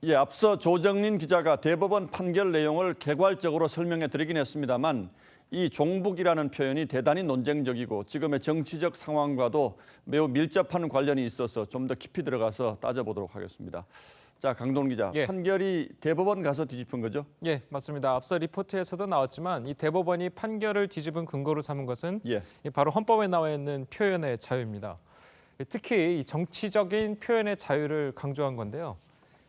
예, 앞서 조정린 기자가 대법원 판결 내용을 개괄적으로 설명해 드리긴 했습니다만 이 종북이라는 표현이 대단히 논쟁적이고 지금의 정치적 상황과도 매우 밀접한 관련이 있어서 좀 더 깊이 들어가서 따져보도록 하겠습니다. 자, 강동 기자, 예. 판결이 대법원 가서 뒤집은 거죠? 예, 맞습니다. 앞서 리포트에서도 나왔지만 이 대법원이 판결을 뒤집은 근거로 삼은 것은 예. 바로 헌법에 나와 있는 표현의 자유입니다. 특히 이 정치적인 표현의 자유를 강조한 건데요.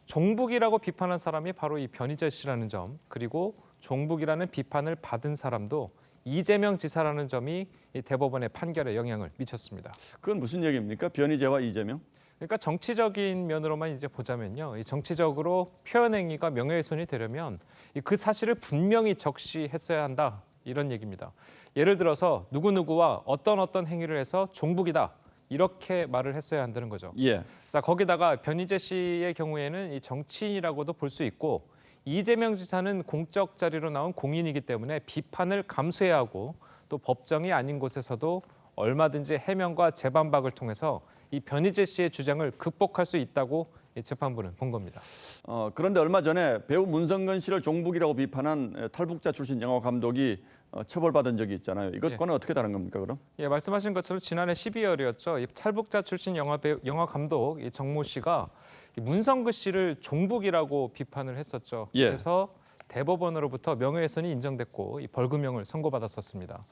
종북이라고 비판한 사람이 바로 이 변희재 씨라는 점, 그리고 종북이라는 비판을 받은 사람도 이재명 지사라는 점이 이 대법원의 판결에 영향을 미쳤습니다. 그건 무슨 얘기입니까? 변희재와 이재명? 그러니까 정치적인 면으로만 이제 보자면요, 이 정치적으로 표현 행위가 명예훼손이 되려면 그 사실을 분명히 적시했어야 한다, 이런 얘기입니다. 예를 들어서 누구누구와 어떤 행위를 해서 종북이다, 이렇게 말을 했어야 한다는 거죠. 예. 자, 거기다가 변희재 씨의 경우에는 이 정치인이라고도 볼 수 있고 이재명 지사는 공적 자리로 나온 공인이기 때문에 비판을 감수해야 하고 또 법정이 아닌 곳에서도 얼마든지 해명과 재반박을 통해서 이 변희재 씨의 주장을 극복할 수 있다고 이 재판부는 본 겁니다. 그런데 얼마 전에 배우 문성근 씨를 종북이라고 비판한 탈북자 출신 영화 감독이 처벌받은 적이 있잖아요. 이것과는 어떻게 다른 겁니까, 그럼? 예, 말씀하신 것처럼 지난해 12월이었죠. 이 탈북자 출신 영화 감독 이 정모 씨가 이 문성근 씨를 종북이라고 비판을 했었죠. 예. 그래서 대법원으로부터 명예훼손이 인정됐고 이 벌금형을 선고받았었습니다.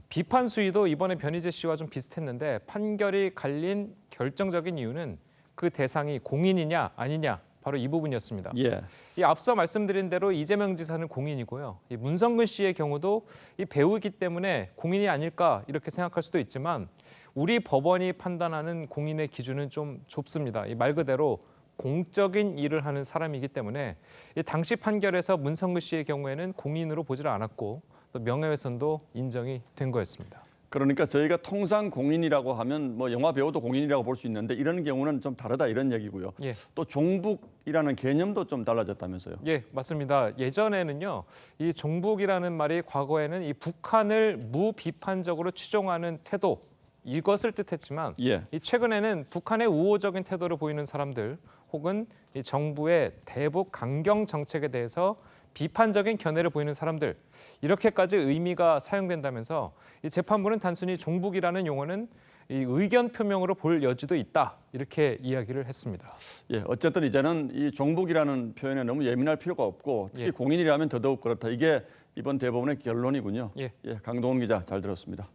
비판 수위도 이번에 변희재 씨와 좀 비슷했는데 판결이 갈린 결정적인 이유는 그 대상이 공인이냐 아니냐, 바로 이 부분이었습니다. 예. 이 앞서 말씀드린 대로 이재명 지사는 공인이고요. 이 문성근 씨의 경우도 이 배우이기 때문에 공인이 아닐까 이렇게 생각할 수도 있지만 우리 법원이 판단하는 공인의 기준은 좀 좁습니다. 이 말 그대로 공적인 일을 하는 사람이기 때문에 이 당시 판결에서 문성근 씨의 경우에는 공인으로 보질 않았고 또 명예훼손도 인정이 된 거였습니다. 그러니까 저희가 통상 공인이라고 하면 뭐 영화 배우도 공인이라고 볼 수 있는데 이런 경우는 좀 다르다 이런 얘기고요. 예. 또 종북이라는 개념도 좀 달라졌다면서요. 예, 맞습니다. 예전에는요, 이 종북이라는 말이 과거에는 이 북한을 무비판적으로 추종하는 태도, 이것을 뜻했지만 예. 이 최근에는 북한의 우호적인 태도를 보이는 사람들 혹은 이 정부의 대북 강경 정책에 대해서 비판적인 견해를 보이는 사람들, 이렇게까지 의미가 사용된다면서 이 재판부는 단순히 종북이라는 용어는 이 의견 표명으로 볼 여지도 있다, 이렇게 이야기를 했습니다. 예, 어쨌든 이제는 이 종북이라는 표현에 너무 예민할 필요가 없고 특히 예. 공인이라면 더더욱 그렇다. 이게 이번 대법원의 결론이군요. 예. 강동원 기자 잘 들었습니다.